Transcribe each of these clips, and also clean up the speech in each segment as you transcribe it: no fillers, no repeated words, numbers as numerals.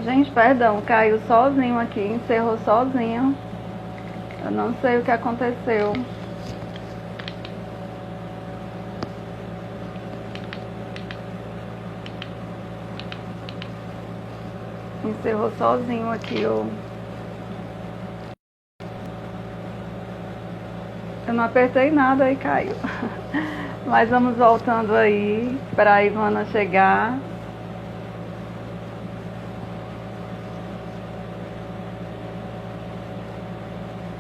Gente, perdão, caiu sozinho aqui, encerrou sozinho. Eu não sei o que aconteceu. Encerrou sozinho aqui o. Eu não apertei nada e caiu. Mas vamos voltando aí para a Ivana chegar.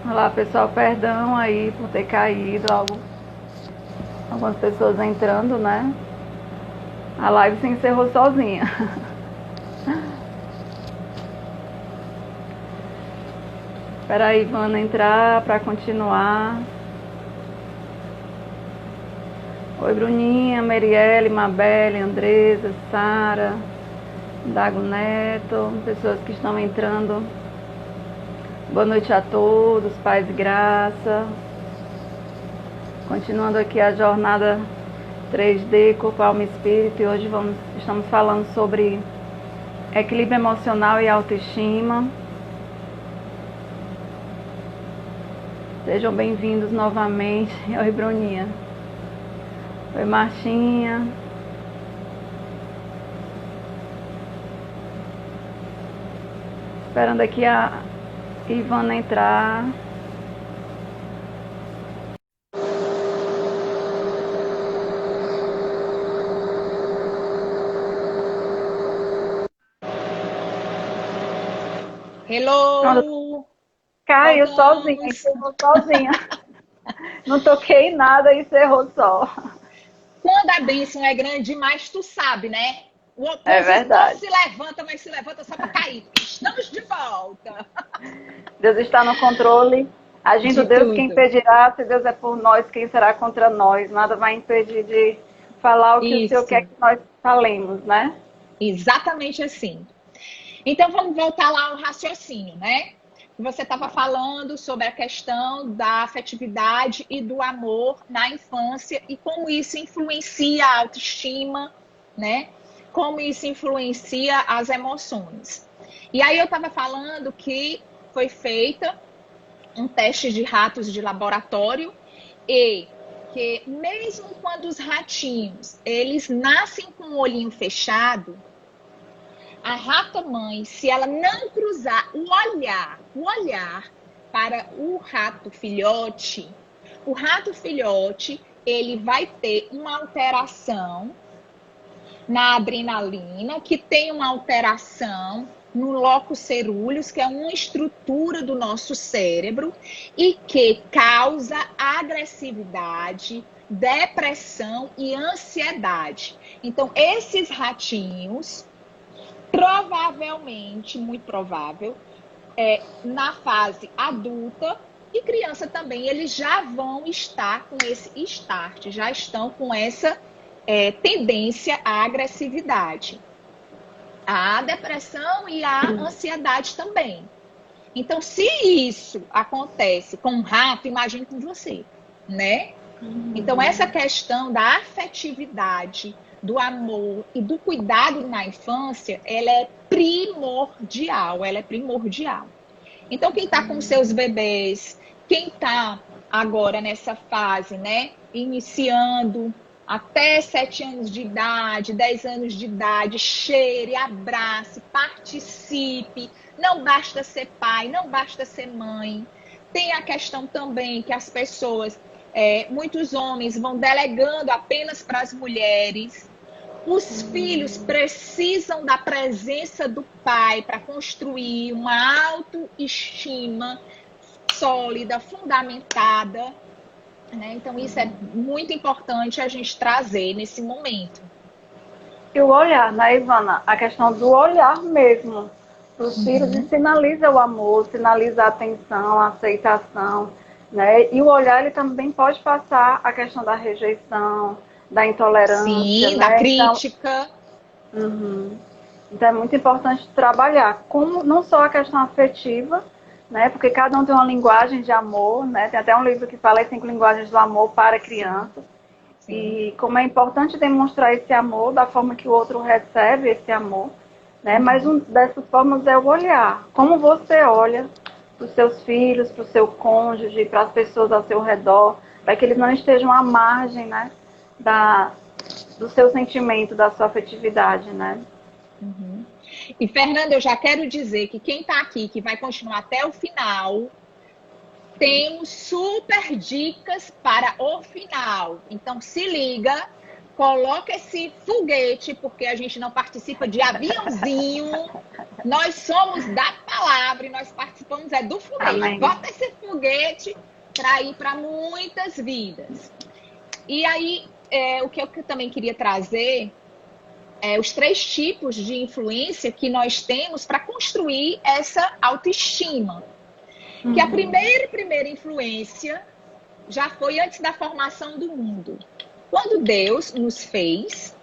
Olá, pessoal, perdão aí por ter caído. Algumas pessoas entrando, né? A live se encerrou sozinha. Espera a Ivana entrar para continuar. Oi, Bruninha, Marielle, Mabelle, Andresa, Sara, Dago Neto, pessoas que estão entrando. Boa noite a todos, paz e graça. Continuando aqui a jornada 3D, Corpo, Alma e Espírito, e hoje estamos falando sobre equilíbrio emocional e autoestima. Sejam bem-vindos novamente. Oi, Bruninha. Oi, Martinha. Esperando aqui a Ivana entrar. Hello! Caiu sozinha, Voltamos. encerrou sozinha. Não toquei nada e encerrou só. Quando a bênção é grande demais, tu sabe, né? O É opositor verdade. se levanta, mas se levanta só para cair. Estamos de volta. Deus está no controle. Agindo De Deus, quem tudo. impedirá? Se Deus é por nós, quem será contra nós? Nada vai impedir de falar o que o Senhor quer Isso. que nós falemos, né? Exatamente assim. Então vamos voltar lá ao raciocínio, né? Você estava falando sobre a questão da afetividade e do amor na infância e como isso influencia a autoestima, né? Como isso influencia as emoções. E aí eu estava falando que foi feita um teste de ratos de laboratório e que mesmo quando os ratinhos eles nascem com o olhinho fechado, a rata-mãe, se ela não cruzar o olhar para o rato filhote, ele vai ter uma alteração na adrenalina, que tem uma alteração no locus cerúleus, que é uma estrutura do nosso cérebro e que causa agressividade, depressão e ansiedade. Então, esses ratinhos provavelmente, muito provável, na fase adulta e criança também, eles já vão estar com esse start, já estão com essa tendência à agressividade, à depressão e à ansiedade também. Então, se isso acontece com um rato, imagine com você, né? Então, essa questão da afetividade, do amor e do cuidado na infância, ela é primordial, ela é primordial. Então, quem está com seus bebês, quem está agora nessa fase, né, iniciando até 7 anos de idade, 10 anos de idade, cheire, abrace, participe. Não basta ser pai, não basta ser mãe. Tem a questão também que as pessoas, muitos homens vão delegando apenas para as mulheres. Os filhos precisam da presença do pai para construir uma autoestima sólida, fundamentada, né? Então, isso é muito importante a gente trazer nesse momento. E o olhar, né, Ivana? A questão do olhar mesmo para os filhos e sinaliza o amor, sinaliza a atenção, a aceitação, né? E o olhar, ele também pode passar a questão da rejeição, da intolerância, Sim, da né? Então, crítica. então é muito importante trabalhar como não só a questão afetiva, né? Porque cada um tem uma linguagem de amor, né? Tem até um livro que fala as 5 linguagens do amor para crianças. Sim. E como é importante demonstrar esse amor da forma que o outro recebe esse amor, né? Mas uma dessas formas é o olhar. Como você olha para os seus filhos, para o seu cônjuge, para as pessoas ao seu redor, para que eles não estejam à margem, né, do seu sentimento, da sua afetividade, né? Uhum. E, Fernanda, eu já quero dizer que quem está aqui, que vai continuar até o final, temos super dicas para o final. Então, se liga, coloca esse foguete, porque a gente não participa de aviãozinho. Nós somos da palavra e nós participamos do foguete. Amém. Bota esse foguete para ir para muitas vidas. E aí, o que eu também queria trazer é os 3 tipos de influência que nós temos para construir essa autoestima. Que a primeira influência já foi antes da formação do mundo. Quando Deus nos fez,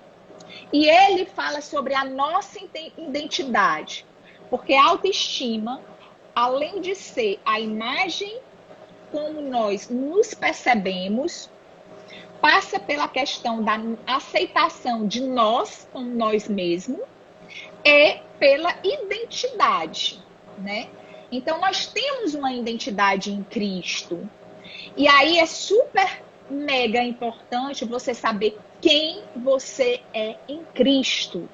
e Ele fala sobre a nossa identidade. Porque a autoestima, além de ser a imagem como nós nos percebemos, passa pela questão da aceitação de nós como nós mesmos e pela identidade, né? Então, nós temos uma identidade em Cristo. E aí é super, mega importante você saber quem você é em Cristo.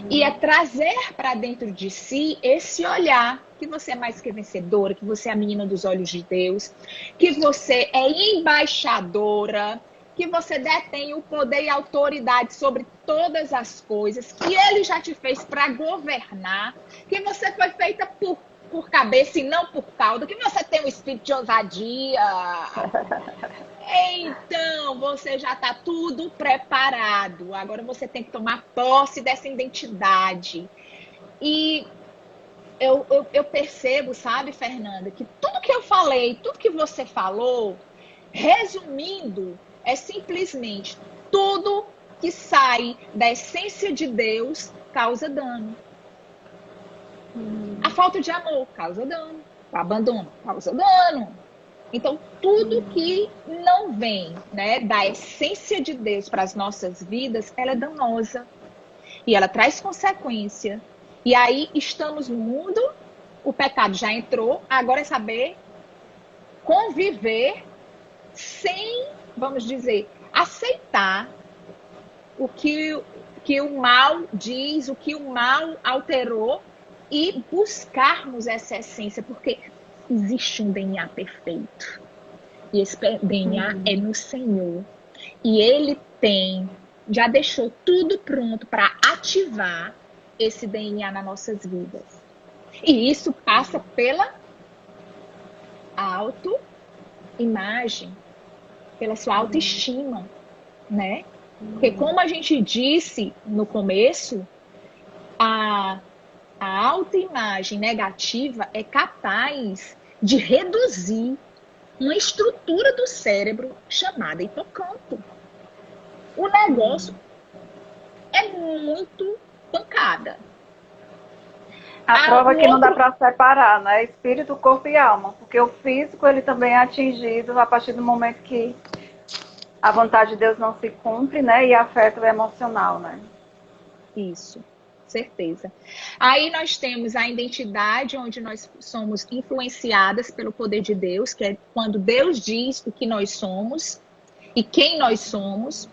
E é trazer para dentro de si esse olhar que você é mais que vencedora, que você é a menina dos olhos de Deus, que você é embaixadora, que você detém o poder e a autoridade sobre todas as coisas, que Ele já te fez para governar, que você foi feita por cabeça e não por cauda, que você tem um espírito de ousadia. Então, você já está tudo preparado. Agora você tem que tomar posse dessa identidade. E eu percebo, sabe, Fernanda, que tudo que eu falei, tudo que você falou, resumindo, é simplesmente tudo que sai da essência de Deus causa dano. A falta de amor causa dano. O abandono causa dano. Então, tudo que não vem, né, da essência de Deus para as nossas vidas, ela é danosa. E ela traz consequência. E aí, estamos no mundo, o pecado já entrou, agora é saber conviver sem, vamos dizer, aceitar o que o mal diz, o que o mal alterou e buscarmos essa essência, porque existe um DNA perfeito. E esse DNA é no Senhor. E Ele já deixou tudo pronto para ativar esse DNA nas nossas vidas. E isso passa pela autoimagem, pela sua autoestima, né? Porque como a gente disse no começo, a autoimagem negativa é capaz de reduzir uma estrutura do cérebro chamada hipocampo. O negócio é muito pancada. A prova que não dá para separar, né? Espírito, corpo e alma. Porque o físico, ele também é atingido a partir do momento que a vontade de Deus não se cumpre, né? E afeta o emocional, né? Isso, certeza. Aí nós temos a identidade, onde nós somos influenciadas pelo poder de Deus, que é quando Deus diz o que nós somos e quem nós somos.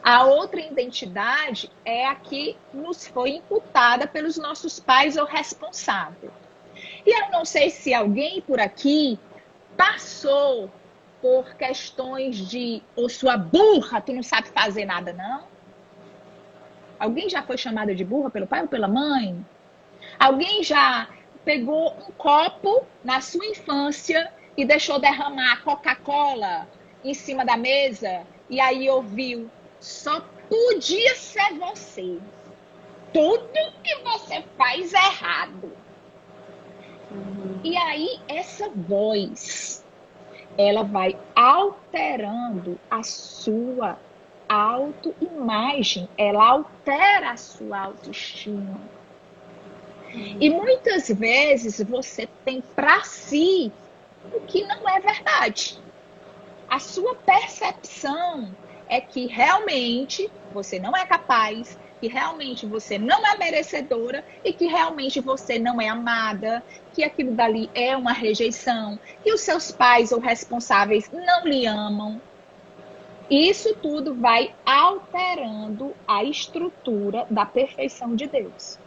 A outra identidade é a que nos foi imputada pelos nossos pais ou responsáveis. E eu não sei se alguém por aqui passou por questões de ou sua burra, tu não sabe fazer nada, não? Alguém já foi chamada de burra pelo pai ou pela mãe? Alguém já pegou um copo na sua infância e deixou derramar Coca-Cola em cima da mesa e aí ouviu: só podia ser você. Tudo que você faz é errado. E aí essa voz, ela vai alterando a sua autoimagem, ela altera a sua autoestima. E muitas vezes você tem para si o que não é verdade. A sua percepção é que realmente você não é capaz, que realmente você não é merecedora e que realmente você não é amada, que aquilo dali é uma rejeição, que os seus pais ou responsáveis não lhe amam. Isso tudo vai alterando a estrutura da perfeição de Deus.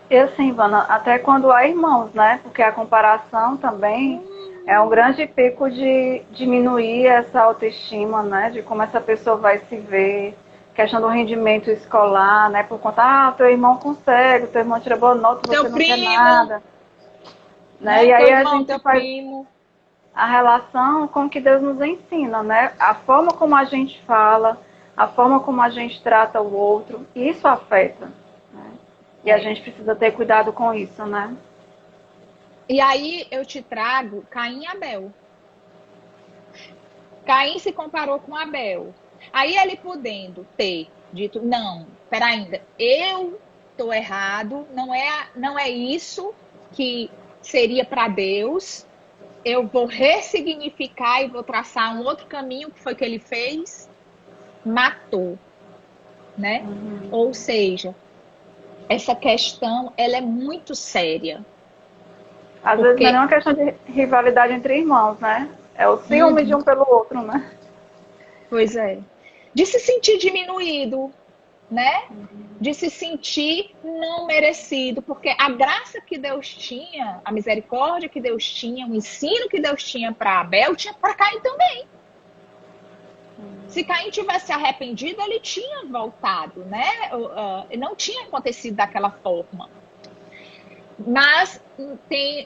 E assim, Ivana, até quando há irmãos, né? Porque a comparação também é um grande pico de diminuir essa autoestima, né? De como essa pessoa vai se ver, questão do rendimento escolar, né? Por conta, teu irmão consegue, teu irmão tira boa nota, você Teu não quer primo, nada, né? né? E Teu aí a irmão, gente teu faz primo. a relação com o que Deus nos ensina, né? A forma como a gente fala, a forma como a gente trata o outro, isso afeta, né? E a gente precisa ter cuidado com isso, né? E aí eu te trago Caim e Abel. Caim se comparou com Abel. Aí ele podendo ter dito, não, espera ainda, eu estou errado, não é isso que seria para Deus, eu vou ressignificar e vou traçar um outro caminho, que foi o que ele fez, matou, né? Ou seja, essa questão, ela é muito séria. Às vezes não é nem Porque uma questão de rivalidade entre irmãos, né? É o ciúme de um pelo outro, né? Pois é. De se sentir diminuído, né? De se sentir não merecido, porque a graça que Deus tinha, a misericórdia que Deus tinha, o ensino que Deus tinha para Abel, tinha para Caim também. Se Caim tivesse arrependido, ele tinha voltado, né? Não tinha acontecido daquela forma. Mas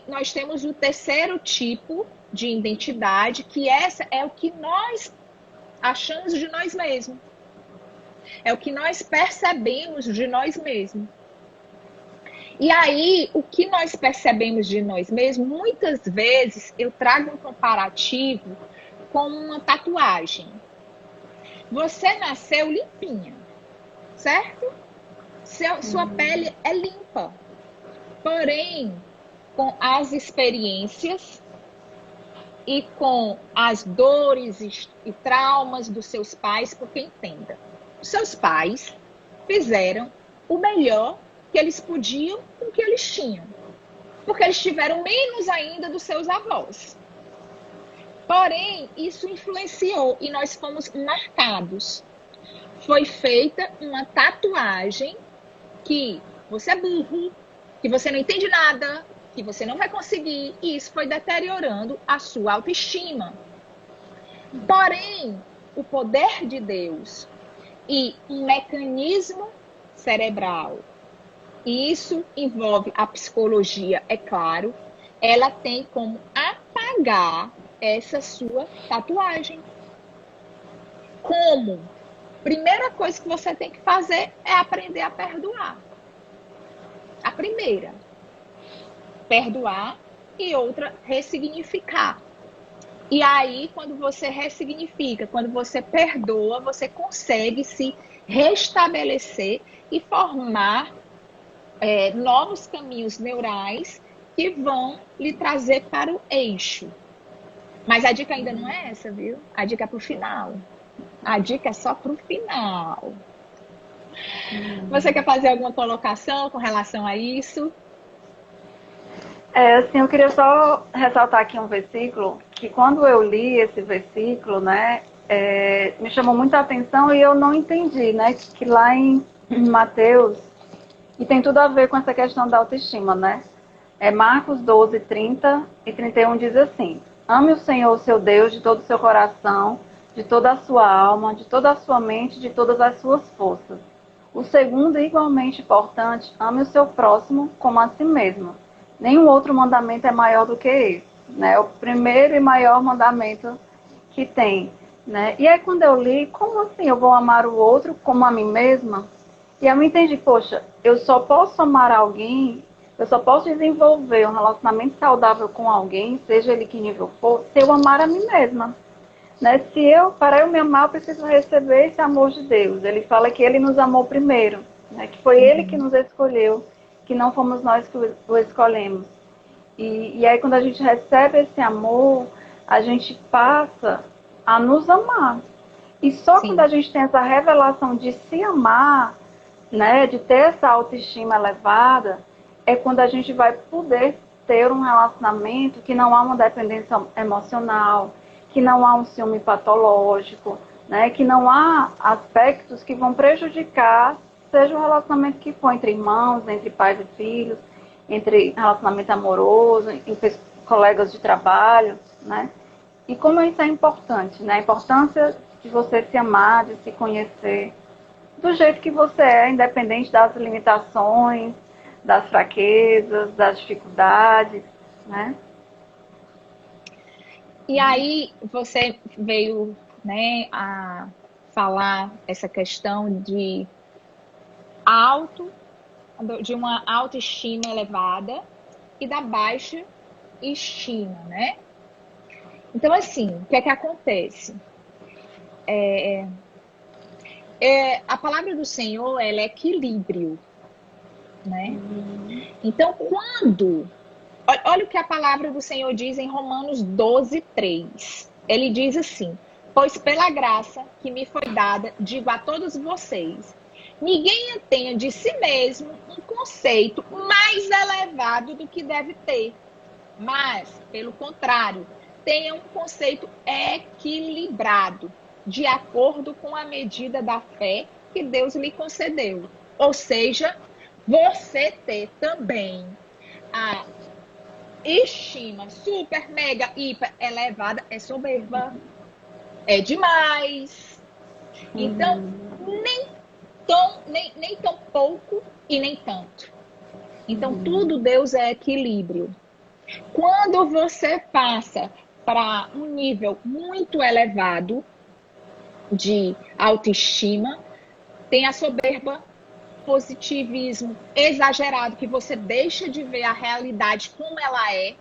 nós temos o terceiro tipo de identidade, que essa é o que nós achamos de nós mesmos. É o que nós percebemos de nós mesmos. E aí, o que nós percebemos de nós mesmos, muitas vezes eu trago um comparativo com uma tatuagem. Você nasceu limpinha, certo? Sua pele é limpa. Porém, com as experiências e com as dores e traumas dos seus pais, porque entenda, os seus pais fizeram o melhor que eles podiam com o que eles tinham, porque eles tiveram menos ainda dos seus avós. Porém, isso influenciou e nós fomos marcados. Foi feita uma tatuagem que você é burro, que você não entende nada, que você não vai conseguir, e isso foi deteriorando a sua autoestima. Porém, o poder de Deus e um mecanismo cerebral, e isso envolve a psicologia, é claro, ela tem como apagar essa sua tatuagem. Como? Primeira coisa que você tem que fazer é aprender a perdoar. A primeira, perdoar, e outra, ressignificar. E aí, quando você ressignifica, quando você perdoa, você consegue se restabelecer e formar novos caminhos neurais que vão lhe trazer para o eixo. Mas a dica ainda não é essa, viu? A dica é para o final. A dica é só para o final. Você quer fazer alguma colocação com relação a isso? Assim, eu queria só ressaltar aqui um versículo, que quando eu li esse versículo, né, me chamou muita atenção e eu não entendi, né, que lá em Mateus, e tem tudo a ver com essa questão da autoestima, né, Marcos 12, 30 e 31 diz assim: ame o Senhor, seu Deus, de todo o seu coração, de toda a sua alma, de toda a sua mente, de todas as suas forças. O segundo, igualmente importante, ame o seu próximo como a si mesmo. Nenhum outro mandamento é maior do que esse, né? É o primeiro e maior mandamento que tem, né? E aí quando eu li, como assim eu vou amar o outro como a mim mesma? E eu me entendi, poxa, eu só posso amar alguém, eu só posso desenvolver um relacionamento saudável com alguém, seja ele que nível for, se eu amar a mim mesma. Né? Para eu me amar, eu preciso receber esse amor de Deus. Ele fala que ele nos amou primeiro, né? Que foi ele que nos escolheu, que não fomos nós que o escolhemos. E aí quando a gente recebe esse amor, a gente passa a nos amar. E só Sim. quando a gente tem essa revelação de se amar, né, de ter essa autoestima elevada, é quando a gente vai poder ter um relacionamento que não há uma dependência emocional, que não há um ciúme patológico, né, que não há aspectos que vão prejudicar, seja o relacionamento que for entre irmãos, entre pais e filhos, entre relacionamento amoroso, entre colegas de trabalho, né? E como isso é importante, né? A importância de você se amar, de se conhecer do jeito que você é, independente das limitações, das fraquezas, das dificuldades, né? E aí você veio, né, a falar essa questão de uma autoestima elevada e da baixa estima, né? Então, assim, o que é que acontece? A palavra do Senhor, ela é equilíbrio, né? Então, olha o que a palavra do Senhor diz em Romanos 12:3. Ele diz assim: pois pela graça que me foi dada, digo a todos vocês, ninguém tenha de si mesmo um conceito mais elevado do que deve ter, mas, pelo contrário, tenha um conceito equilibrado, de acordo com a medida da fé que Deus lhe concedeu. Ou seja, você ter também a estima super, mega, hiper elevada é soberba, é demais. Então, nem tão pouco e nem tanto. Então, tudo Deus é equilíbrio. Quando você passa para um nível muito elevado de autoestima, tem a soberba, positivismo exagerado, que você deixa de ver a realidade como ela é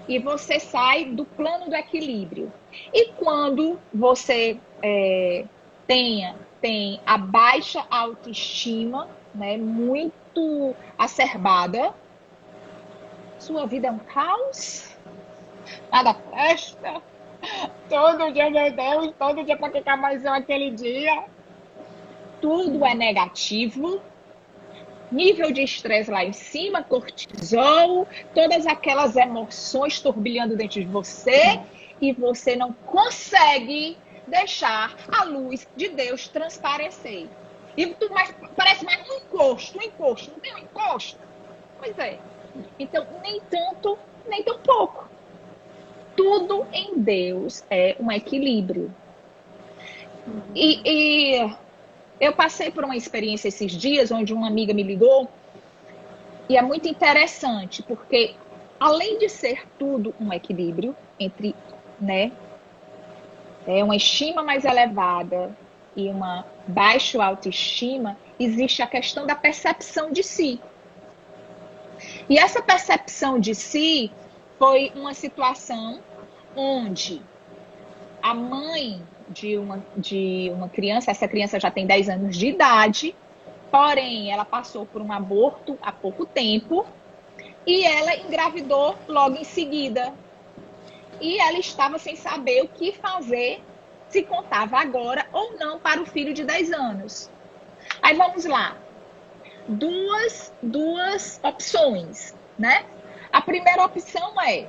e você sai do plano do equilíbrio. E quando você tem a baixa autoestima, né, muito acerbada, sua vida é um caos, nada presta, todo dia, meu Deus, todo dia para que mais eu aquele dia, tudo é negativo, nível de estresse lá em cima, cortisol, todas aquelas emoções turbilhando dentro de você e você não consegue deixar a luz de Deus transparecer. E tudo mais, parece mais um encosto, não tem um encosto? Pois é. Então, nem tanto, nem tão pouco. Tudo em Deus é um equilíbrio. E eu passei por uma experiência esses dias, onde uma amiga me ligou, e é muito interessante, porque além de ser tudo um equilíbrio entre, né, uma estima mais elevada e uma baixa autoestima, existe a questão da percepção de si. E essa percepção de si foi uma situação onde a mãe de uma criança, essa criança já tem 10 anos de idade, porém ela passou por um aborto há pouco tempo e ela engravidou logo em seguida. E ela estava sem saber o que fazer, se contava agora ou não para o filho de 10 anos. Aí vamos lá. Duas opções, né? A primeira opção é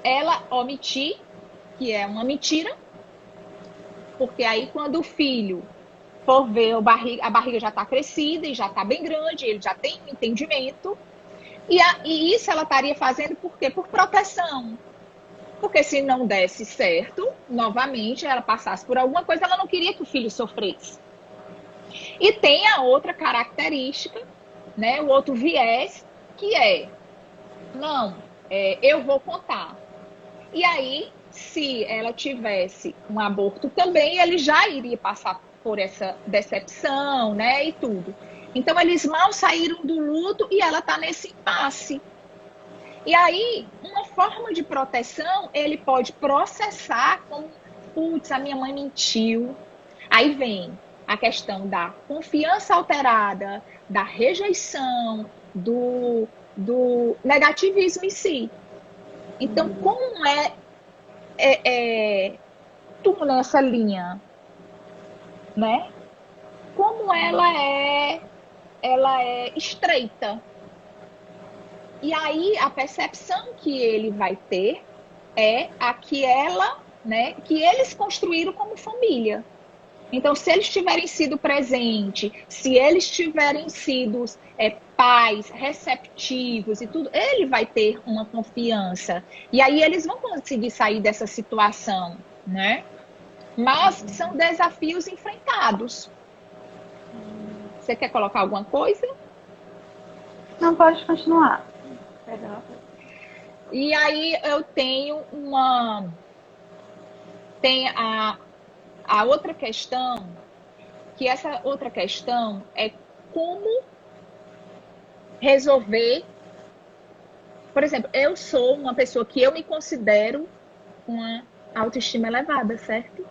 ela omitir, que é uma mentira, porque aí quando o filho for ver a barriga já está crescida e já está bem grande, ele já tem um entendimento, e isso ela estaria fazendo por quê? Por proteção. Porque se não desse certo, novamente, ela passasse por alguma coisa, ela não queria que o filho sofresse. E tem a outra característica, né, o outro viés, que não, eu vou contar. E aí, se ela tivesse um aborto também, ele já iria passar por essa decepção, né, e tudo. Então, eles mal saíram do luto e ela está nesse impasse. E aí, uma forma de proteção, ele pode processar como, putz, a minha mãe mentiu. Aí vem a questão da confiança alterada, da rejeição, do negativismo em si. Então, como muito nessa linha, né? Como ela é estreita. E aí a percepção que ele vai ter é a que ela, né, que eles construíram como família. Então, se eles tiverem sido presentes, se eles tiverem sido pais receptivos e tudo, ele vai ter uma confiança. E aí eles vão conseguir sair dessa situação, né? Mas são desafios enfrentados. Você quer colocar alguma coisa? Não, pode continuar. E aí eu tenho tem a outra questão, que essa outra questão é como resolver. Por exemplo, eu sou uma pessoa que eu me considero uma autoestima elevada, certo?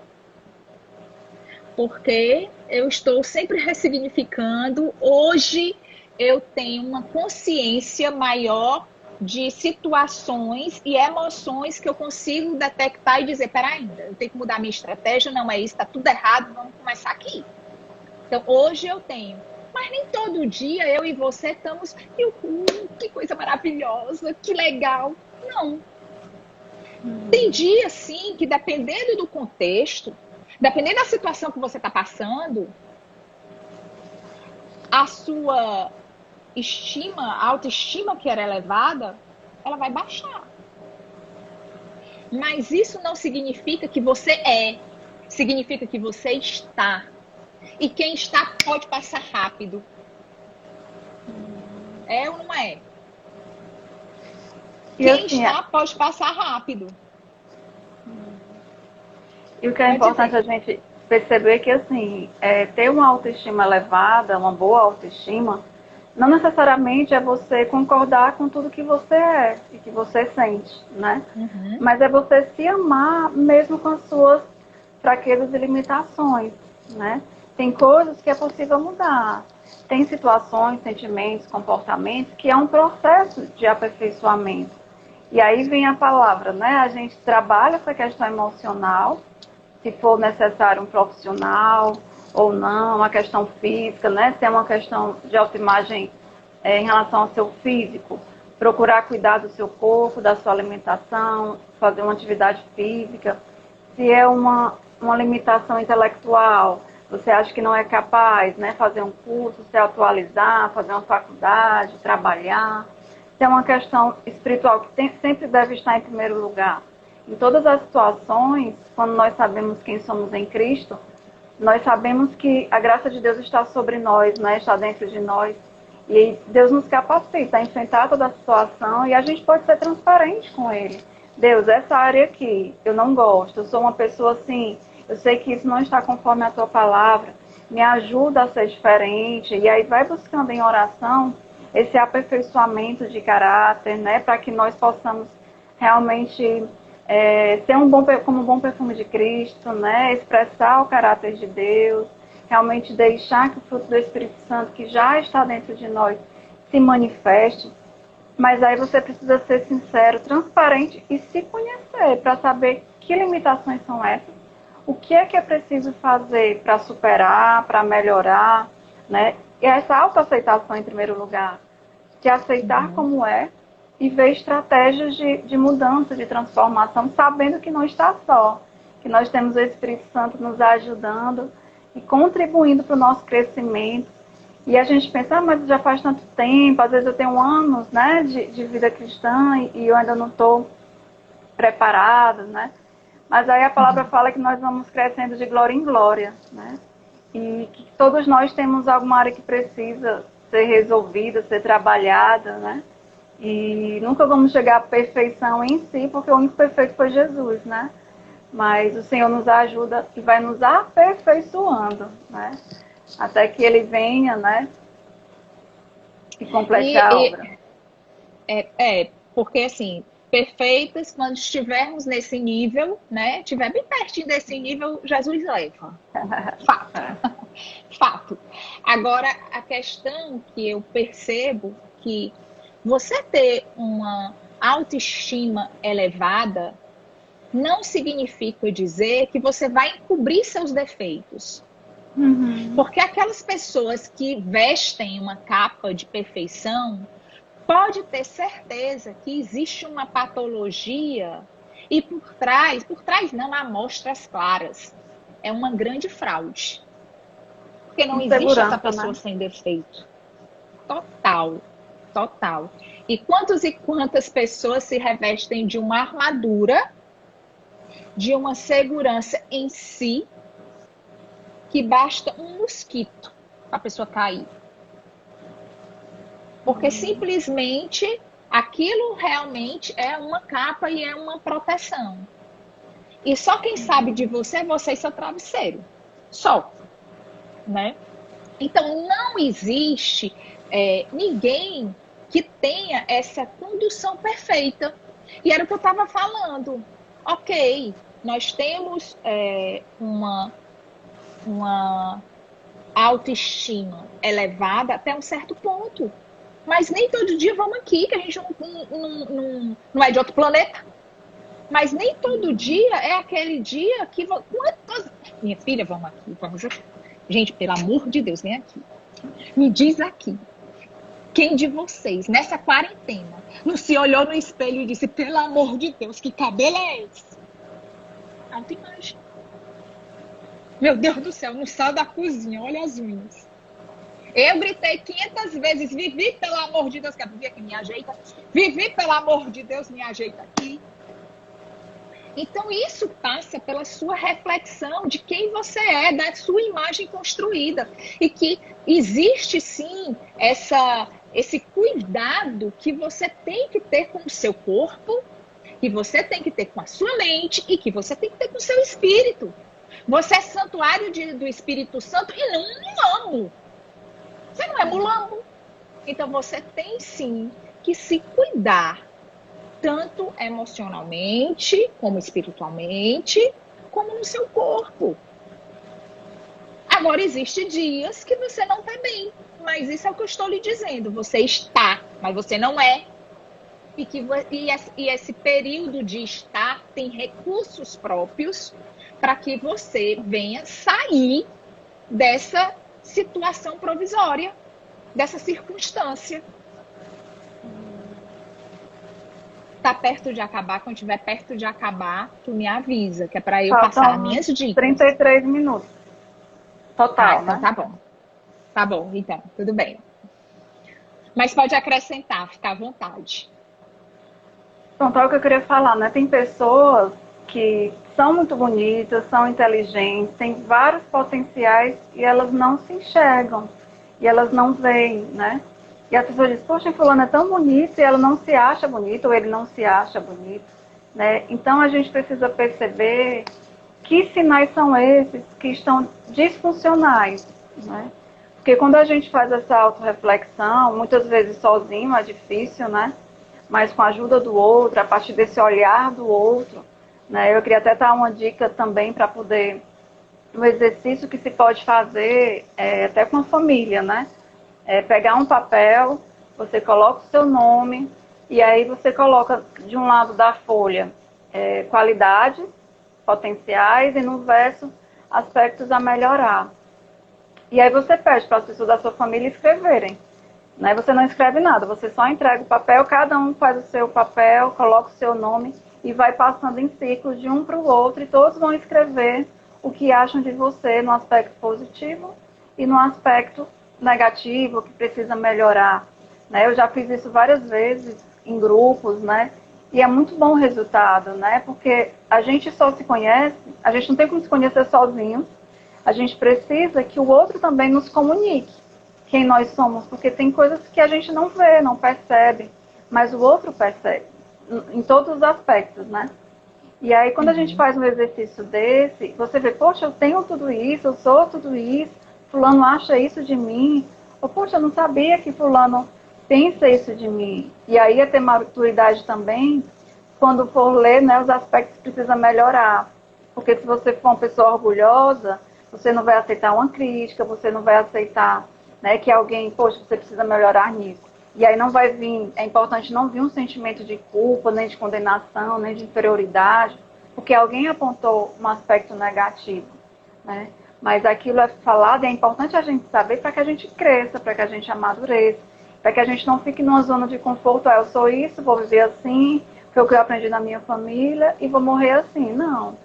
Porque eu estou sempre ressignificando. Hoje eu tenho uma consciência maior de situações e emoções que eu consigo detectar e dizer, peraí, eu tenho que mudar minha estratégia, não é isso, está tudo errado, vamos começar aqui. Então, hoje eu tenho. Mas nem todo dia eu e você estamos, que coisa maravilhosa, que legal. Não. Tem dia, sim, que dependendo do contexto, dependendo da situação que você está passando, a sua a autoestima que era elevada, ela vai baixar. Mas isso não significa que você significa que você está. E quem está pode passar rápido. É ou não é? Quem está pode passar rápido. E o que é importante a gente perceber que, assim, ter uma autoestima elevada, uma boa autoestima, não necessariamente é você concordar com tudo que você é e que você sente, né? Uhum. Mas é você se amar mesmo com as suas fraquezas e limitações, né? Tem coisas que é possível mudar. Tem situações, sentimentos, comportamentos que é um processo de aperfeiçoamento. E aí vem a palavra, né? A gente trabalha essa questão emocional, se for necessário um profissional ou não, a questão física, né? Se é uma questão de autoimagem em relação ao seu físico, procurar cuidar do seu corpo, da sua alimentação, fazer uma atividade física. Se é uma limitação intelectual, você acha que não é capaz, né? Fazer um curso, se atualizar, fazer uma faculdade, trabalhar. Se é uma questão espiritual que sempre deve estar em primeiro lugar. Em todas as situações, quando nós sabemos quem somos em Cristo, nós sabemos que a graça de Deus está sobre nós, né? Está dentro de nós. E Deus nos capacita a enfrentar toda a situação e a gente pode ser transparente com Ele. Deus, essa área aqui, eu não gosto, eu sou uma pessoa assim, eu sei que isso não está conforme a Tua palavra, me ajuda a ser diferente. E aí vai buscando em oração esse aperfeiçoamento de caráter, né? Para que nós possamos realmente ser como um bom perfume de Cristo, né? Expressar o caráter de Deus, realmente deixar que o fruto do Espírito Santo, que já está dentro de nós, se manifeste. Mas aí você precisa ser sincero, transparente e se conhecer para saber que limitações são essas, o que é preciso fazer para superar, para melhorar, né? E essa autoaceitação em primeiro lugar, de aceitar como é, e ver estratégias de mudança, de transformação, sabendo que não está só, que nós temos o Espírito Santo nos ajudando e contribuindo para o nosso crescimento. E a gente pensa, mas já faz tanto tempo, às vezes eu tenho anos, né, de vida cristã e eu ainda não estou preparada, né? Mas aí a palavra fala que nós vamos crescendo de glória em glória, né? E que todos nós temos alguma área que precisa ser resolvida, ser trabalhada, né? E nunca vamos chegar à perfeição em si, porque o único perfeito foi Jesus, né? Mas o Senhor nos ajuda e vai nos aperfeiçoando, né? Até que Ele venha, né? E complete a obra. Porque assim, perfeitas, quando estivermos nesse nível, né? Estiver bem pertinho desse nível, Jesus leva. Fato. Fato. Agora, a questão que eu percebo que você ter uma autoestima elevada não significa dizer que você vai encobrir seus defeitos. Porque aquelas pessoas que vestem uma capa de perfeição, pode ter certeza que existe uma patologia e por trás não há amostras claras. É uma grande fraude. Porque não existe essa pessoa sem defeito. Total, total. E quantas pessoas se revestem de uma armadura, de uma segurança em si, que basta um mosquito para a pessoa cair. Porque simplesmente aquilo realmente é uma capa e é uma proteção. E só quem sabe de você é você e seu travesseiro. Só. Né? Então, não existe ninguém que tenha essa condução perfeita. E era o que eu estava falando. Ok, nós temos uma autoestima elevada até um certo ponto. Mas nem todo dia vamos aqui, que a gente não é de outro planeta. Mas nem todo dia é aquele dia que... Minha filha, vamos aqui, vamos aqui. Gente, pelo amor de Deus, vem aqui. Me diz aqui. Quem de vocês, nessa quarentena, não se olhou no espelho e disse, pelo amor de Deus, que cabelo é esse? Autoimagem. Meu Deus do céu, não sai da cozinha, olha as unhas. Eu gritei 500 vezes, Vivi, pelo amor de Deus, que a Vivi aqui me ajeita. Vivi, pelo amor de Deus, me ajeita aqui. Então, isso passa pela sua reflexão de quem você é, da sua imagem construída. E que existe, sim, esse cuidado que você tem que ter com o seu corpo, que você tem que ter com a sua mente e que você tem que ter com o seu espírito. Você é santuário do Espírito Santo e não um mulambo. Você não é mulambo. Então, você tem, sim, que se cuidar, tanto emocionalmente, como espiritualmente, como no seu corpo. Agora, existem dias que você não está bem, mas isso é o que eu estou lhe dizendo. Você está, mas você não é. E esse período de estar tem recursos próprios para que você venha sair dessa situação provisória, dessa circunstância. Tá perto de acabar, quando estiver perto de acabar, tu me avisa, que é para eu passar as minhas dicas. 33 minutos. Total, então né? tá bom. Tá bom, então, tudo bem. Mas pode acrescentar, fica à vontade. Então, é o que eu queria falar, né? Tem pessoas que são muito bonitas, são inteligentes, têm vários potenciais e elas não se enxergam. E elas não veem, né? E a pessoa diz, poxa, fulano é tão bonito e ela não se acha bonito, ou ele não se acha bonito, né? Então, a gente precisa perceber que sinais são esses que estão disfuncionais, né? Porque quando a gente faz essa autorreflexão, muitas vezes sozinho é difícil, né? Mas com a ajuda do outro, a partir desse olhar do outro, né? Eu queria até dar uma dica também para poder, um exercício que se pode fazer até com a família, né? Pegar um papel, você coloca o seu nome, e aí você coloca de um lado da folha qualidades, potenciais, e no verso aspectos a melhorar. E aí você pede para as pessoas da sua família escreverem. Né? Você não escreve nada, você só entrega o papel, cada um faz o seu papel, coloca o seu nome e vai passando em ciclos de um para o outro, e todos vão escrever o que acham de você no aspecto positivo e no aspecto negativo, que precisa melhorar. Né? Eu já fiz isso várias vezes em grupos, né? E é muito bom o resultado, né? Porque a gente só se conhece, a gente não tem como se conhecer sozinho, a gente precisa que o outro também nos comunique quem nós somos, porque tem coisas que a gente não vê, não percebe, mas o outro percebe, em todos os aspectos, né? E aí, quando a gente faz um exercício desse, você vê, poxa, eu tenho tudo isso, eu sou tudo isso, fulano acha isso de mim, ou, poxa, eu não sabia que fulano pensa isso de mim. E aí é ter maturidade também, quando for ler, né, os aspectos que precisa melhorar. Porque se você for uma pessoa orgulhosa, você não vai aceitar uma crítica, você não vai aceitar, né, que alguém, poxa, você precisa melhorar nisso. E aí não vai vir, é importante não vir um sentimento de culpa, nem de condenação, nem de inferioridade, porque alguém apontou um aspecto negativo, né? Mas aquilo é falado e é importante a gente saber para que a gente cresça, para que a gente amadureça, para que a gente não fique numa zona de conforto, eu sou isso, vou viver assim, foi o que eu aprendi na minha família e vou morrer assim. Não.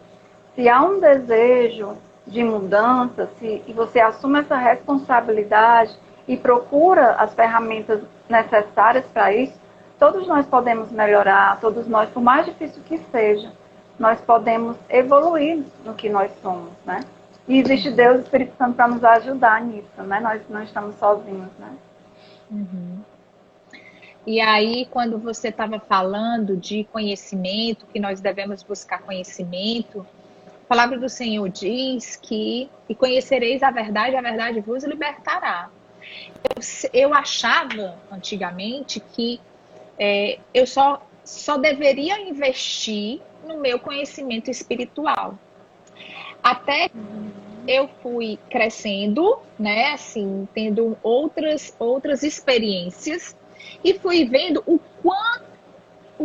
Se há um desejo de mudança, e você assume essa responsabilidade e procura as ferramentas necessárias para isso, todos nós podemos melhorar, todos nós, por mais difícil que seja, nós podemos evoluir no que nós somos, né? E existe Deus e o Espírito Santo para nos ajudar nisso, né? Nós não estamos sozinhos, né? Uhum. E aí, quando você estava falando de conhecimento, que nós devemos buscar conhecimento, a palavra do Senhor diz que e conhecereis a verdade vos libertará. Eu achava antigamente que eu só deveria investir no meu conhecimento espiritual. Até eu fui crescendo, né, assim, tendo outras experiências e fui vendo o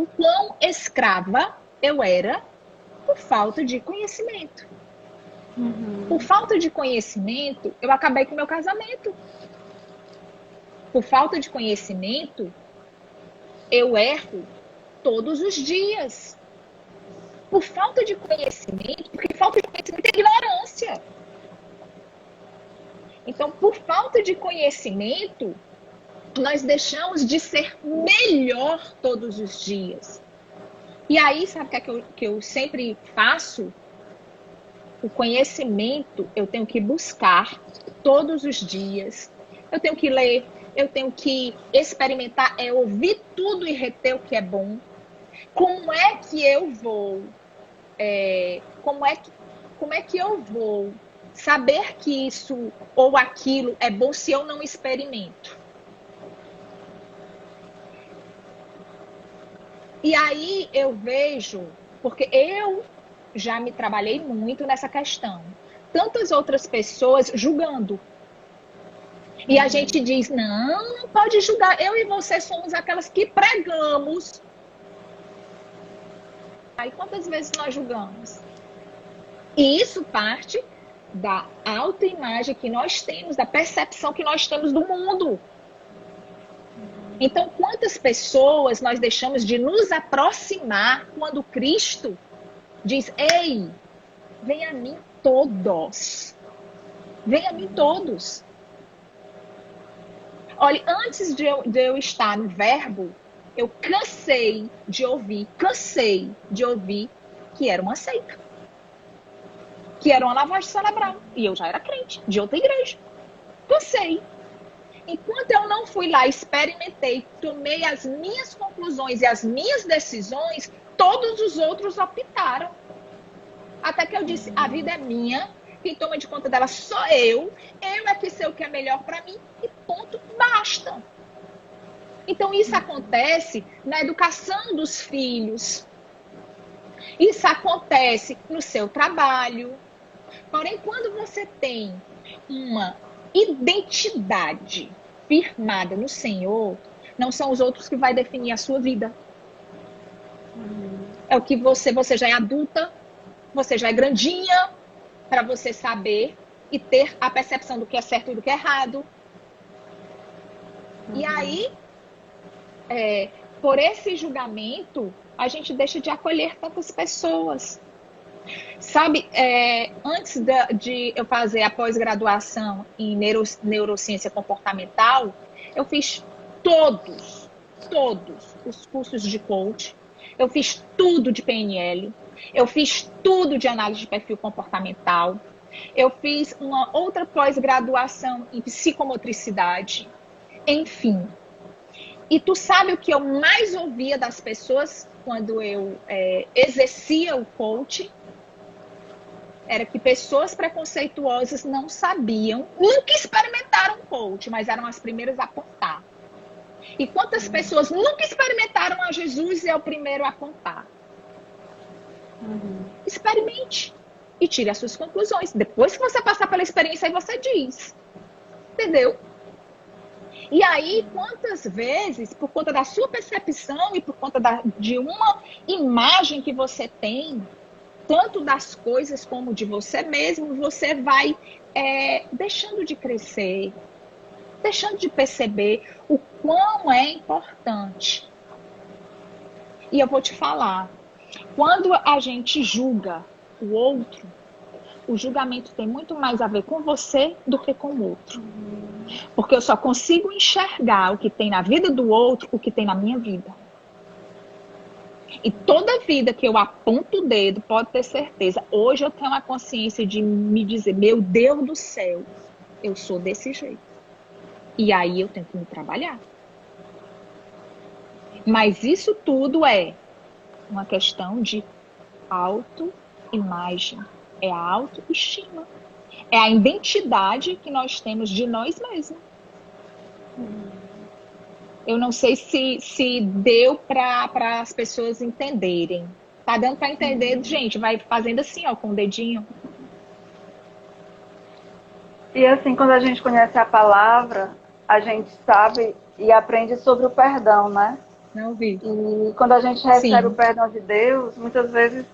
quão escrava eu era por falta de conhecimento. Por falta de conhecimento, eu acabei com o meu casamento. Por falta de conhecimento, eu erro todos os dias. Por falta de conhecimento, porque falta de conhecimento é ignorância. Então, por falta de conhecimento, nós deixamos de ser melhor todos os dias. E aí, sabe o que é que eu sempre faço? O conhecimento eu tenho que buscar todos os dias. Eu tenho que ler, eu tenho que experimentar, ouvir tudo e reter o que é bom. Como é que eu vou? Como é que eu vou saber que isso ou aquilo é bom se eu não experimento? E aí eu vejo, porque eu já me trabalhei muito nessa questão. Tantas outras pessoas julgando. E a gente diz, não pode julgar. Eu e você somos aquelas que pregamos. Aí quantas vezes nós julgamos? E isso parte da autoimagem que nós temos, da percepção que nós temos do mundo. Então, quantas pessoas nós deixamos de nos aproximar quando Cristo diz, ei, vem a mim todos. Vem a mim todos. Olha, antes de eu estar no verbo, eu cansei de ouvir que era uma seita. Que era uma lavagem cerebral. E eu já era crente, de outra igreja. Cansei. Enquanto eu não fui lá, experimentei, tomei as minhas conclusões e as minhas decisões, todos os outros optaram. Até que eu disse, a vida é minha, quem toma de conta dela sou eu é que sei o que é melhor para mim e ponto, basta. Então isso acontece na educação dos filhos. Isso acontece no seu trabalho. Porém, quando você tem uma identidade firmada no Senhor, não são os outros que vai definir a sua vida. É o que você já é adulta, você já é grandinha, para você saber e ter a percepção do que é certo e do que é errado. E aí, por esse julgamento, a gente deixa de acolher tantas pessoas. Sabe, antes de eu fazer a pós-graduação em neurociência comportamental, eu fiz todos os cursos de coach, eu fiz tudo de PNL, eu fiz tudo de análise de perfil comportamental, eu fiz uma outra pós-graduação em psicomotricidade, enfim. E tu sabe o que eu mais ouvia das pessoas quando eu exercia o coaching? Era que pessoas preconceituosas não sabiam, nunca experimentaram coach, mas eram as primeiras a apontar. E quantas pessoas nunca experimentaram a Jesus e é o primeiro a apontar? Experimente e tire as suas conclusões. Depois que você passar pela experiência, aí você diz. Entendeu? E aí, quantas vezes, por conta da sua percepção e por conta de uma imagem que você tem, tanto das coisas como de você mesmo, você vai deixando de crescer, deixando de perceber o quão é importante. E eu vou te falar, quando a gente julga o outro, o julgamento tem muito mais a ver com você do que com o outro. Porque eu só consigo enxergar o que tem na vida do outro, o que tem na minha vida. E toda vida que eu aponto o dedo, pode ter certeza, hoje eu tenho a consciência de me dizer, meu Deus do céu, eu sou desse jeito. E aí eu tenho que me trabalhar. Mas isso tudo é uma questão de autoimagem, é a autoestima, é a identidade que nós temos de nós mesmos. Eu não sei se deu para as pessoas entenderem. Tá dando para entender, gente? Vai fazendo assim, ó, com o dedinho. E assim, quando a gente conhece a palavra, a gente sabe e aprende sobre o perdão, né? Não vi. E quando a gente recebe o perdão de Deus, muitas vezes,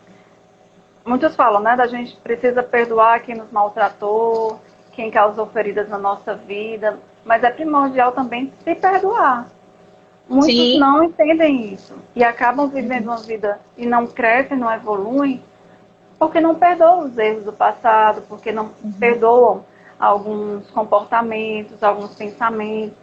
muitos falam, né? Da gente precisa perdoar quem nos maltratou, quem causou feridas na nossa vida. Mas é primordial também se perdoar. Muitos não entendem isso e acabam vivendo uma vida e não crescem, não evoluem, porque não perdoam os erros do passado, porque não perdoam alguns comportamentos, alguns pensamentos.